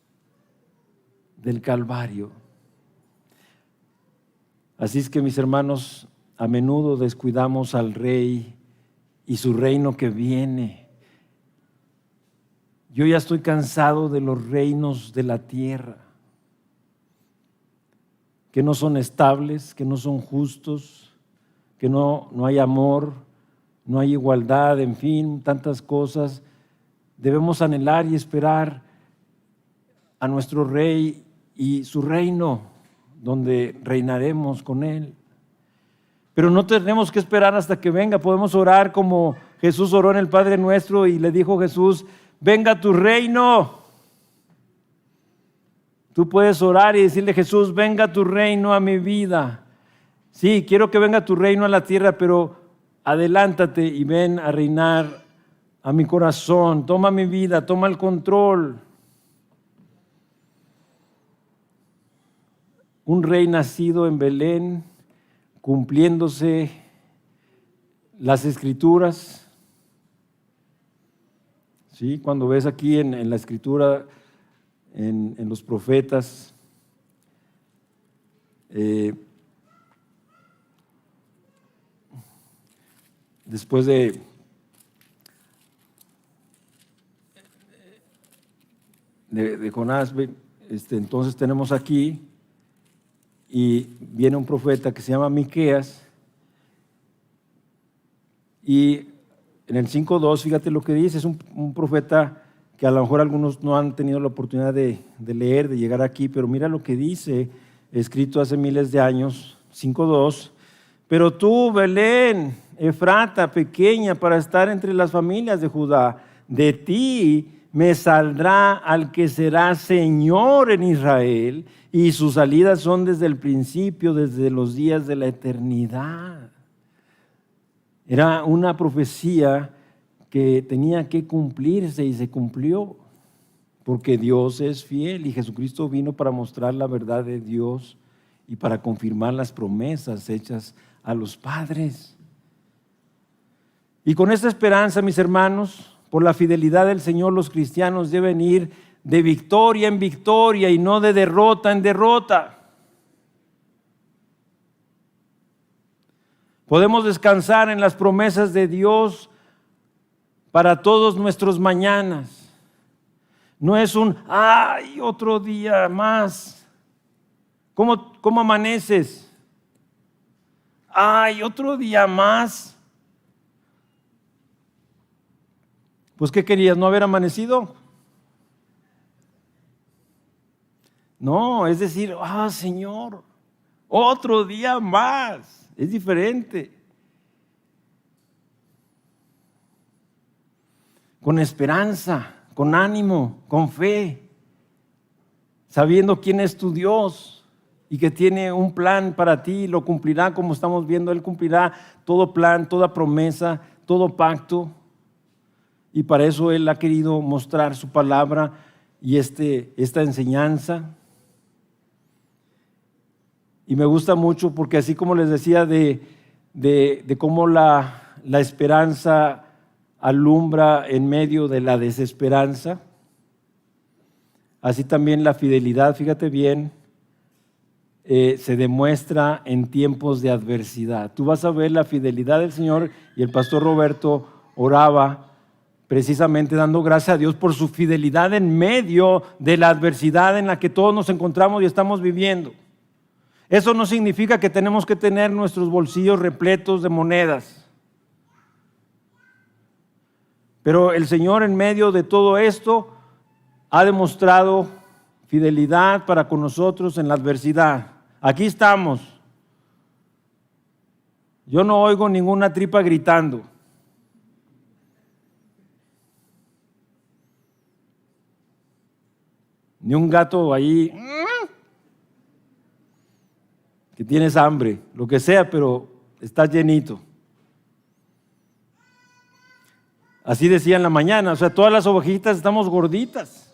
del Calvario. Así es que, mis hermanos, a menudo descuidamos al Rey y su reino que viene. Yo ya estoy cansado de los reinos de la tierra, que no son estables, que no son justos, que no hay amor, no hay igualdad, en fin, tantas cosas. Debemos anhelar y esperar a nuestro Rey y su reino, donde reinaremos con Él. Pero no tenemos que esperar hasta que venga. Podemos orar como Jesús oró en el Padre Nuestro y le dijo Jesús: venga tu reino. Tú puedes orar y decirle: Jesús, venga tu reino a mi vida. Sí, quiero que venga tu reino a la tierra, pero adelántate y ven a reinar a mi corazón. Toma mi vida, toma el control. Un rey nacido en Belén, cumpliéndose las Escrituras. ¿Sí? Cuando ves aquí en la Escritura, en los profetas, después de Jonás, entonces tenemos aquí, y viene un profeta que se llama Miqueas, y en el 5:2, fíjate lo que dice. Es un profeta que a lo mejor algunos no han tenido la oportunidad de leer, de llegar aquí, pero mira lo que dice, escrito hace miles de años, 5:2. Pero tú, Belén, Efrata, pequeña para estar entre las familias de Judá, de ti me saldrá al que será Señor en Israel, y sus salidas son desde el principio, desde los días de la eternidad. Era una profecía que tenía que cumplirse y se cumplió, porque Dios es fiel y Jesucristo vino para mostrar la verdad de Dios y para confirmar las promesas hechas a los padres. Y con esta esperanza, mis hermanos, por la fidelidad del Señor, los cristianos deben ir de victoria en victoria y no de derrota en derrota. Podemos descansar en las promesas de Dios para todos nuestros mañanas. No es un, ¡ay, otro día más! ¿Cómo amaneces? ¡Ay, otro día más! Pues, ¿qué querías? ¿No haber amanecido? No, es decir, Señor, otro día más. Es diferente. Con esperanza, con ánimo, con fe, sabiendo quién es tu Dios y que tiene un plan para ti, lo cumplirá como estamos viendo. Él cumplirá todo plan, toda promesa, todo pacto. Y para eso Él ha querido mostrar su palabra y esta enseñanza. Y me gusta mucho porque, así como les decía de cómo la esperanza alumbra en medio de la desesperanza, así también la fidelidad, fíjate bien, se demuestra en tiempos de adversidad. Tú vas a ver la fidelidad del Señor, y el pastor Roberto oraba precisamente dando gracias a Dios por su fidelidad en medio de la adversidad en la que todos nos encontramos y estamos viviendo. Eso no significa que tenemos que tener nuestros bolsillos repletos de monedas. Pero el Señor, en medio de todo esto, ha demostrado fidelidad para con nosotros en la adversidad. Aquí estamos. Yo no oigo ninguna tripa gritando. Ni un gato ahí que tienes hambre, lo que sea, pero estás llenito. Así decía en la mañana, o sea, todas las ovejitas estamos gorditas.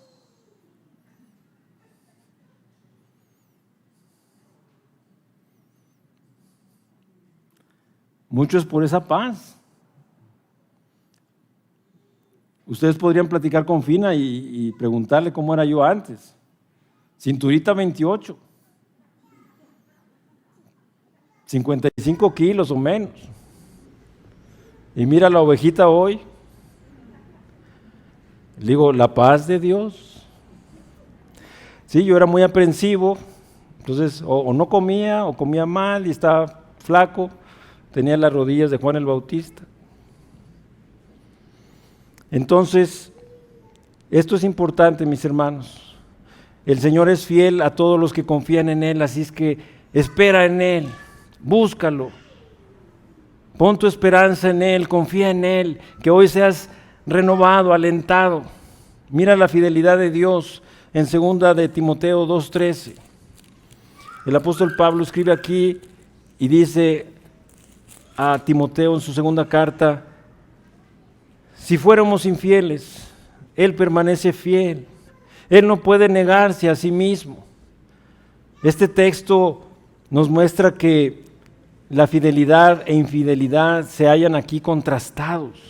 Mucho es por esa paz. Ustedes podrían platicar con Fina y preguntarle cómo era yo antes. Cinturita 28. 55 kilos o menos. Y mira la ovejita hoy. Le digo, la paz de Dios. Sí, yo era muy aprensivo. Entonces, o no comía, o comía mal y estaba flaco. Tenía las rodillas de Juan el Bautista. Entonces, esto es importante, mis hermanos. El Señor es fiel a todos los que confían en Él, así es que espera en Él, búscalo. Pon tu esperanza en Él, confía en Él, que hoy seas renovado, alentado. Mira la fidelidad de Dios en 2 de Timoteo 2:13. El apóstol Pablo escribe aquí y dice a Timoteo en su segunda carta: si fuéramos infieles, Él permanece fiel. Él no puede negarse a sí mismo. Este texto nos muestra que la fidelidad e infidelidad se hallan aquí contrastados.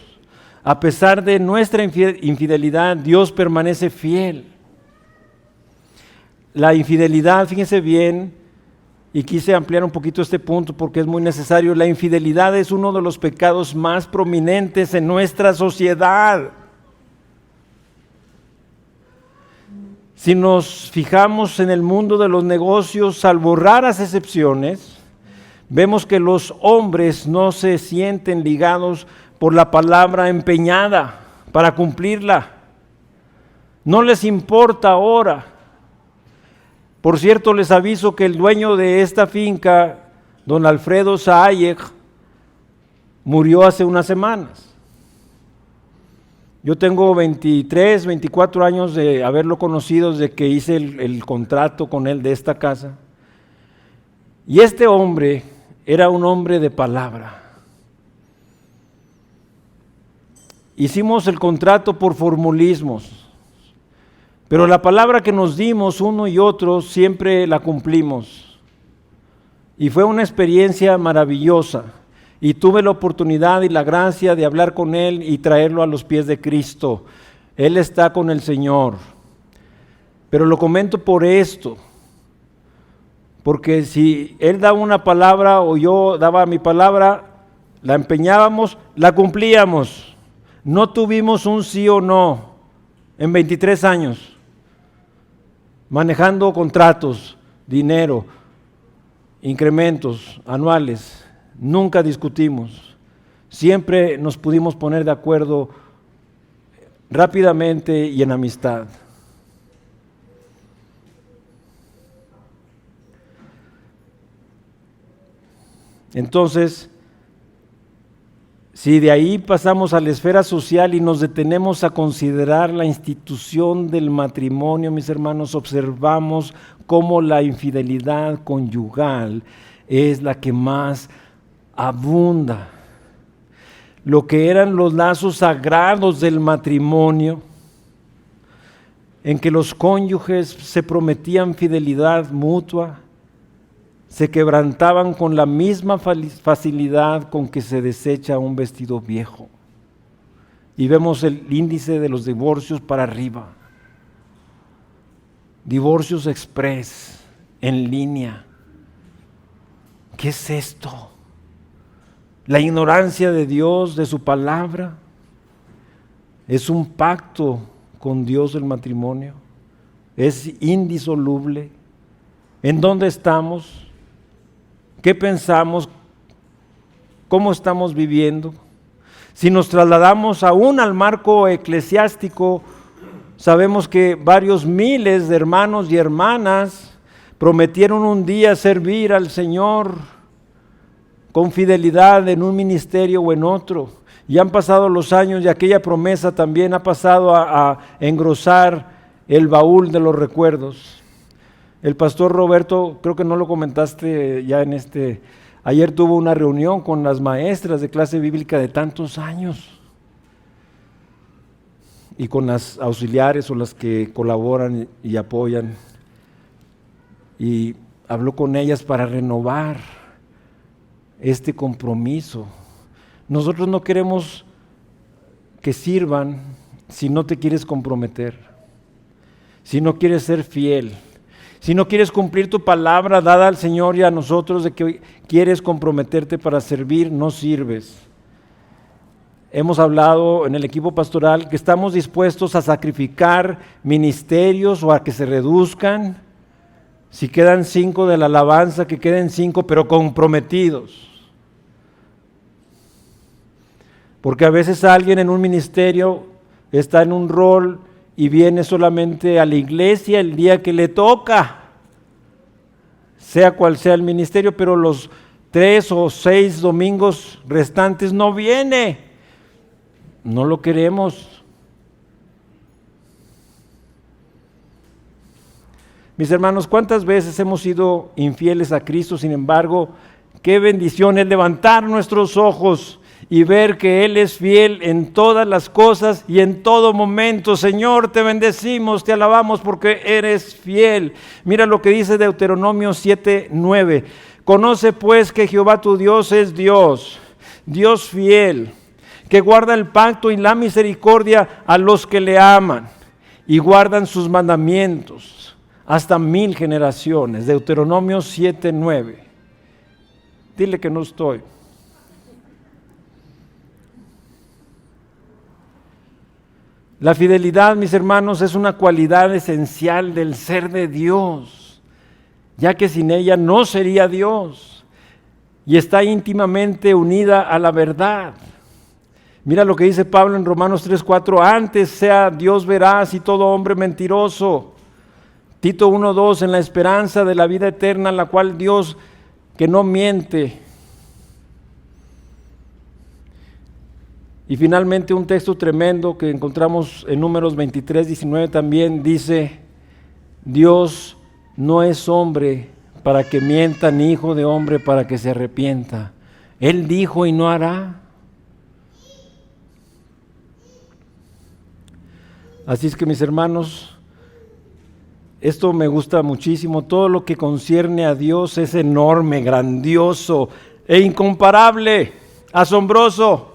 A pesar de nuestra infidelidad, Dios permanece fiel. La infidelidad, fíjense bien, y quise ampliar un poquito este punto porque es muy necesario. La infidelidad es uno de los pecados más prominentes en nuestra sociedad. Si nos fijamos en el mundo de los negocios, salvo raras excepciones, vemos que los hombres no se sienten ligados por la palabra empeñada para cumplirla. No les importa ahora. Por cierto, les aviso que el dueño de esta finca, don Alfredo Saayeg, murió hace unas semanas. Yo tengo 23, 24 años de haberlo conocido desde que hice el contrato con él de esta casa. Y este hombre era un hombre de palabra. Hicimos el contrato por formulismos, pero la palabra que nos dimos uno y otro siempre la cumplimos. Y fue una experiencia maravillosa. Y tuve la oportunidad y la gracia de hablar con él y traerlo a los pies de Cristo. Él está con el Señor. Pero lo comento por esto, porque si él daba una palabra o yo daba mi palabra, la empeñábamos, la cumplíamos. No tuvimos un sí o no en 23 años, manejando contratos, dinero, incrementos anuales. Nunca discutimos, siempre nos pudimos poner de acuerdo rápidamente y en amistad. Entonces, si de ahí pasamos a la esfera social y nos detenemos a considerar la institución del matrimonio, mis hermanos, observamos cómo la infidelidad conyugal es la que más abunda. Lo que eran los lazos sagrados del matrimonio, en que los cónyuges se prometían fidelidad mutua, se quebrantaban con la misma facilidad con que se desecha un vestido viejo. Y vemos el índice de los divorcios para arriba. Divorcios express, en línea. ¿Qué es esto? La ignorancia de Dios, de su palabra. Es un pacto con Dios el matrimonio. Es indisoluble. ¿En dónde estamos? ¿Qué pensamos? ¿Cómo estamos viviendo? Si nos trasladamos aún al marco eclesiástico, sabemos que varios miles de hermanos y hermanas prometieron un día servir al Señor con fidelidad en un ministerio o en otro. Y han pasado los años y aquella promesa también ha pasado a engrosar el baúl de los recuerdos. El pastor Roberto, creo que no lo comentaste ya ayer tuvo una reunión con las maestras de clase bíblica de tantos años y con las auxiliares o las que colaboran y apoyan. Y habló con ellas para renovar este compromiso. Nosotros no queremos que sirvan si no te quieres comprometer, si no quieres ser fiel, si no quieres cumplir tu palabra dada al Señor y a nosotros de que quieres comprometerte para servir, no sirves. Hemos hablado en el equipo pastoral que estamos dispuestos a sacrificar ministerios o a que se reduzcan. Si quedan 5 de la alabanza, que queden 5, pero comprometidos. Porque a veces alguien en un ministerio está en un rol y viene solamente a la iglesia el día que le toca, sea cual sea el ministerio, pero los 3 o 6 domingos restantes no viene. No lo queremos. Mis hermanos, ¿cuántas veces hemos sido infieles a Cristo? Sin embargo, qué bendición es levantar nuestros ojos y ver que Él es fiel en todas las cosas y en todo momento. Señor, te bendecimos, te alabamos porque eres fiel. Mira lo que dice Deuteronomio 7:9. Conoce pues que Jehová tu Dios es Dios, Dios fiel, que guarda el pacto y la misericordia a los que le aman y guardan sus mandamientos hasta 1000 generaciones. Deuteronomio 7:9. Dile que no estoy. La fidelidad, mis hermanos, es una cualidad esencial del ser de Dios, ya que sin ella no sería Dios, y está íntimamente unida a la verdad. Mira lo que dice Pablo en Romanos 3:4, antes sea Dios veraz y todo hombre mentiroso. Tito 1:2, en la esperanza de la vida eterna, la cual Dios, que no miente. Y finalmente un texto tremendo que encontramos en Números 23:19 también dice, Dios no es hombre para que mienta, ni hijo de hombre para que se arrepienta. Él dijo y no hará. Así es que, mis hermanos, esto me gusta muchísimo. Todo lo que concierne a Dios es enorme, grandioso e incomparable, asombroso.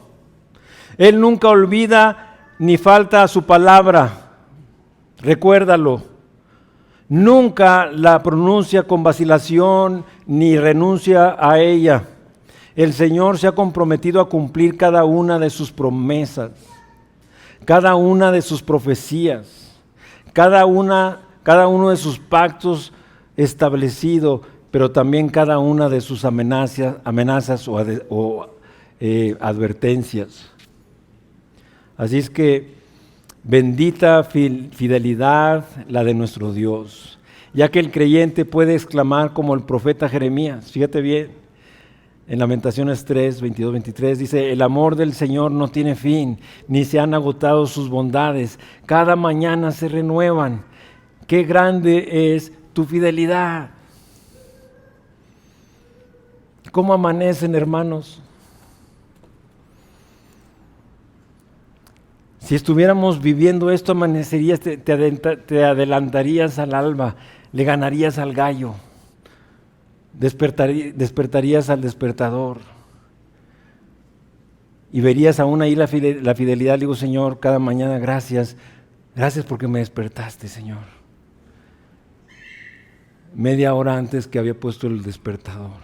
Él nunca olvida ni falta a su palabra. Recuérdalo. Nunca la pronuncia con vacilación ni renuncia a ella. El Señor se ha comprometido a cumplir cada una de sus promesas, cada una de sus profecías, cada uno de sus pactos establecidos, pero también cada una de sus amenazas o advertencias. Así es que bendita fidelidad la de nuestro Dios, ya que el creyente puede exclamar como el profeta Jeremías. Fíjate bien, en Lamentaciones 3, 22, 23 dice, el amor del Señor no tiene fin, ni se han agotado sus bondades, cada mañana se renuevan. Qué grande es tu fidelidad. ¿Cómo amanecen, hermanos? Si estuviéramos viviendo esto, amanecerías, te adelantarías al alba, le ganarías al gallo, despertarías al despertador y verías aún ahí la fidelidad. Digo, Señor, cada mañana gracias porque me despertaste, Señor. Media hora antes que había puesto el despertador.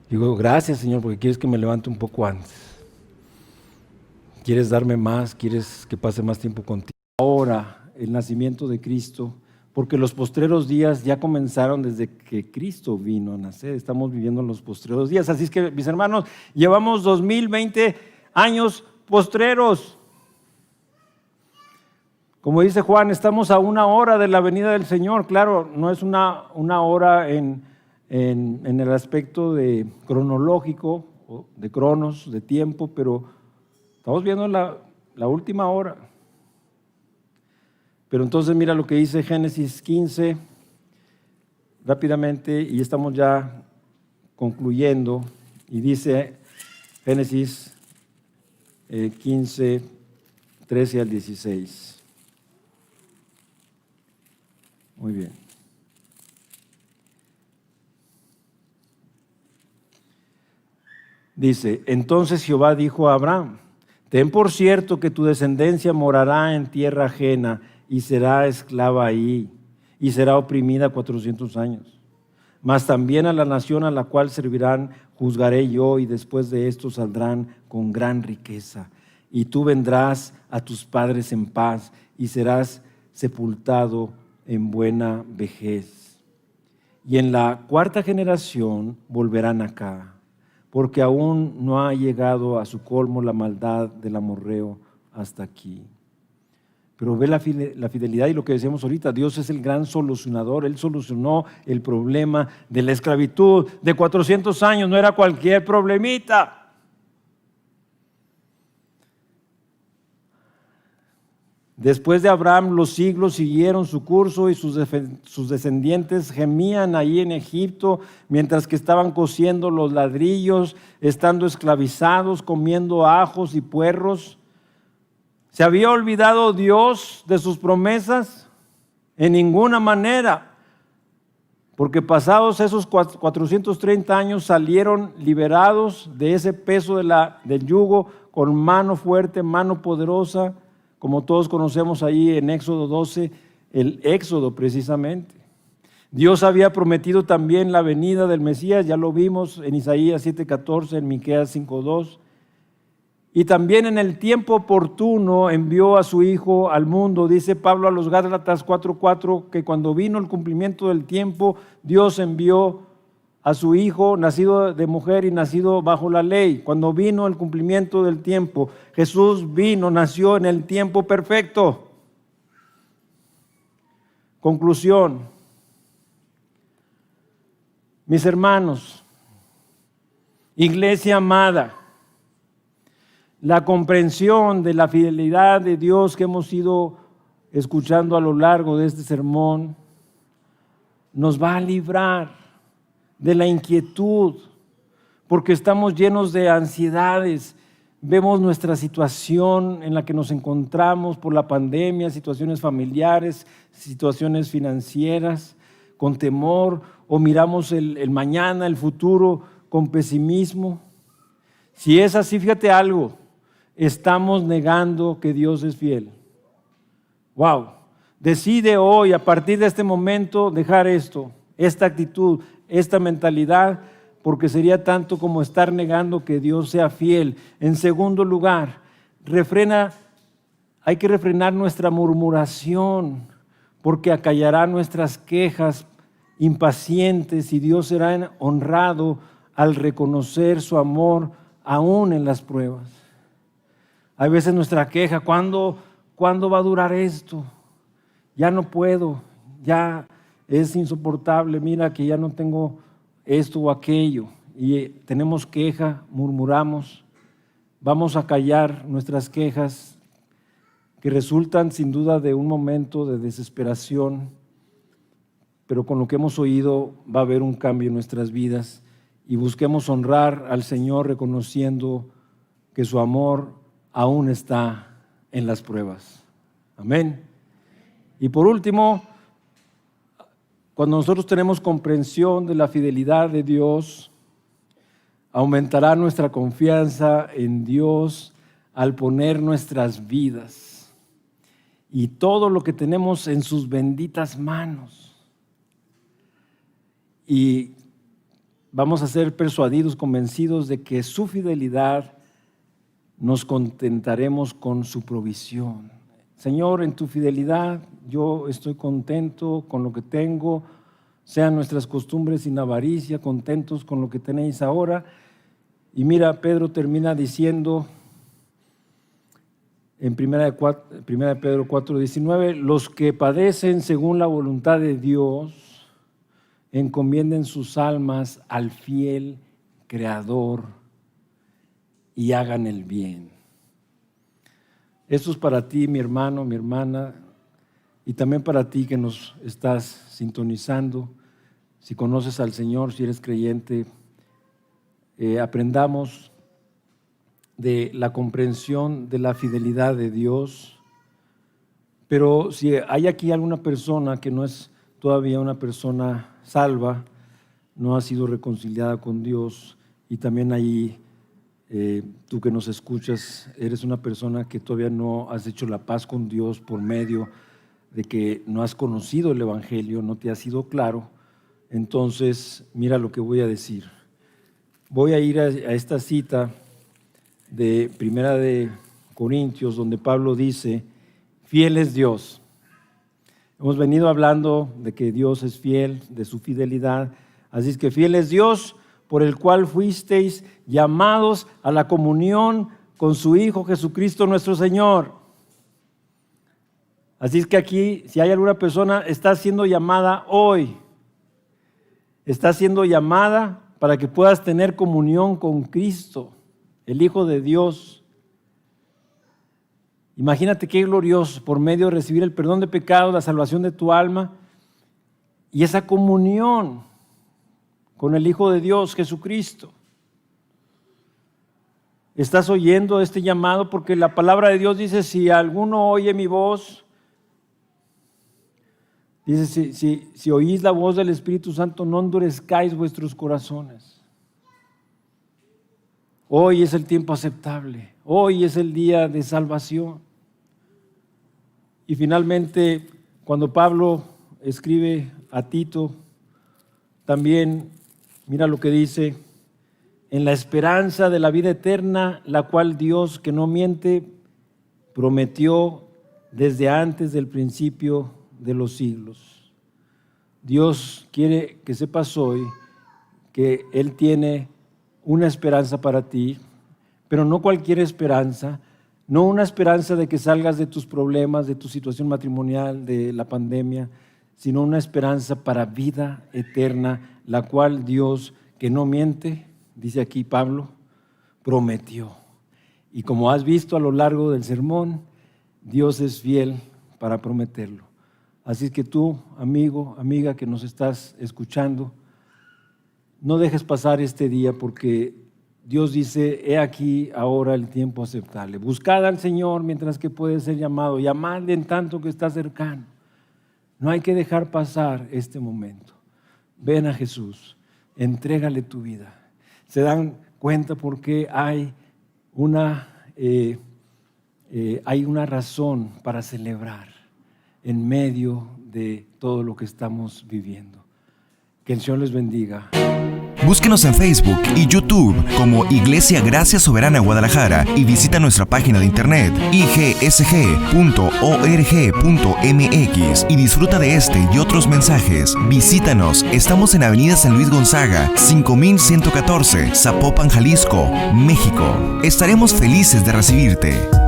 Digo, gracias, Señor, porque quieres que me levante un poco antes. ¿Quieres darme más? ¿Quieres que pase más tiempo contigo? Ahora, el nacimiento de Cristo, porque los postreros días ya comenzaron desde que Cristo vino a nacer. Estamos viviendo los postreros días. Así es que, mis hermanos, llevamos 2020 años postreros. Como dice Juan, estamos a 1 hora de la venida del Señor. Claro, no es una hora en el aspecto de cronológico, de cronos, de tiempo, pero estamos viendo la última hora. Pero entonces mira lo que dice Génesis 15, rápidamente, y estamos ya concluyendo, y dice Génesis 15, 13 al 16. Muy bien. Dice, entonces Jehová dijo a Abraham, ten por cierto que tu descendencia morará en tierra ajena y será esclava ahí y será oprimida 400 años. Mas también a la nación a la cual servirán juzgaré yo, y después de esto saldrán con gran riqueza. Y tú vendrás a tus padres en paz y serás sepultado en buena vejez. Y en la cuarta generación volverán acá, porque aún no ha llegado a su colmo la maldad del amorreo hasta aquí. Pero ve la fidelidad y lo que decíamos ahorita, Dios es el gran solucionador. Él solucionó el problema de la esclavitud de 400 años, no era cualquier problemita. Después de Abraham, los siglos siguieron su curso y sus descendientes gemían ahí en Egipto, mientras que estaban cociendo los ladrillos, estando esclavizados, comiendo ajos y puerros. ¿Se había olvidado Dios de sus promesas? En ninguna manera, porque pasados esos 430 años salieron liberados de ese peso del yugo, con mano fuerte, mano poderosa, como todos conocemos ahí en Éxodo 12, el Éxodo precisamente. Dios había prometido también la venida del Mesías, ya lo vimos en Isaías 7:14, en Miqueas 5:2. Y también en el tiempo oportuno envió a su Hijo al mundo. Dice Pablo a los Gálatas 4:4 que cuando vino el cumplimiento del tiempo, Dios envió a su Hijo, nacido de mujer y nacido bajo la ley. Cuando vino el cumplimiento del tiempo, Jesús nació en el tiempo perfecto. Conclusión. Mis hermanos, iglesia amada, la comprensión de la fidelidad de Dios que hemos ido escuchando a lo largo de este sermón nos va a librar de la inquietud, porque estamos llenos de ansiedades. Vemos nuestra situación en la que nos encontramos por la pandemia, situaciones familiares, situaciones financieras, con temor, o miramos el mañana, el futuro, con pesimismo. Si es así, fíjate algo, estamos negando que Dios es fiel. Wow, decide hoy, a partir de este momento, dejar esta actitud, esta mentalidad, porque sería tanto como estar negando que Dios sea fiel. En segundo lugar, hay que refrenar nuestra murmuración, porque acallará nuestras quejas impacientes y Dios será honrado al reconocer su amor aún en las pruebas. Hay veces nuestra queja, ¿cuándo va a durar esto? Ya no puedo, ya es insoportable, mira que ya no tengo esto o aquello, y tenemos queja, murmuramos. Vamos a callar nuestras quejas, que resultan sin duda de un momento de desesperación, pero con lo que hemos oído va a haber un cambio en nuestras vidas, y busquemos honrar al Señor reconociendo que su amor aún está en las pruebas. Amén. Y por último, cuando nosotros tenemos comprensión de la fidelidad de Dios, aumentará nuestra confianza en Dios al poner nuestras vidas y todo lo que tenemos en sus benditas manos. Y vamos a ser persuadidos, convencidos de que su fidelidad nos contentaremos con su provisión. Señor, en tu fidelidad yo estoy contento con lo que tengo, sean nuestras costumbres sin avaricia, contentos con lo que tenéis ahora. Y mira, Pedro termina diciendo en 1 Pedro 4:19, los que padecen según la voluntad de Dios, encomienden sus almas al fiel Creador y hagan el bien. Esto es para ti, mi hermano, mi hermana, y también para ti que nos estás sintonizando. Si conoces al Señor, si eres creyente, aprendamos de la comprensión de la fidelidad de Dios. Pero si hay aquí alguna persona que no es todavía una persona salva, no ha sido reconciliada con Dios, y también hay tú que nos escuchas, eres una persona que todavía no has hecho la paz con Dios por medio de que no has conocido el Evangelio, no te ha sido claro, entonces mira lo que voy a decir. Voy a ir a esta cita de Primera de Corintios, donde Pablo dice, fiel es Dios. Hemos venido hablando de que Dios es fiel, de su fidelidad, así es que fiel es Dios, por el cual fuisteis llamados a la comunión con su Hijo Jesucristo nuestro Señor. Así es que aquí, si hay alguna persona, está siendo llamada hoy. Está siendo llamada para que puedas tener comunión con Cristo, el Hijo de Dios. Imagínate qué glorioso, por medio de recibir el perdón de pecados, la salvación de tu alma y esa comunión con el Hijo de Dios, Jesucristo. ¿Estás oyendo este llamado? Porque la palabra de Dios dice, si alguno oye mi voz, dice, si oís la voz del Espíritu Santo, no endurezcáis vuestros corazones. Hoy es el tiempo aceptable, hoy es el día de salvación. Y finalmente, cuando Pablo escribe a Tito, también mira lo que dice, en la esperanza de la vida eterna, la cual Dios, que no miente, prometió desde antes del principio de los siglos. Dios quiere que sepas hoy que Él tiene una esperanza para ti, pero no cualquier esperanza, no una esperanza de que salgas de tus problemas, de tu situación matrimonial, de la pandemia, sino una esperanza para vida eterna, la cual Dios, que no miente, dice aquí Pablo, prometió. Y como has visto a lo largo del sermón, Dios es fiel para prometerlo. Así es que tú, amigo, amiga que nos estás escuchando, no dejes pasar este día porque Dios dice, he aquí ahora el tiempo aceptable. Buscad al Señor mientras que puede ser llamado, llamadle en tanto que está cercano. No hay que dejar pasar este momento. Ven a Jesús, entrégale tu vida. Se dan cuenta porque hay una razón para celebrar en medio de todo lo que estamos viviendo. Que el Señor les bendiga. Búsquenos en Facebook y YouTube como Iglesia Gracia Soberana Guadalajara y visita nuestra página de internet igsg.org.mx y disfruta de este y otros mensajes. Visítanos, estamos en Avenida San Luis Gonzaga, 5114, Zapopan, Jalisco, México. Estaremos felices de recibirte.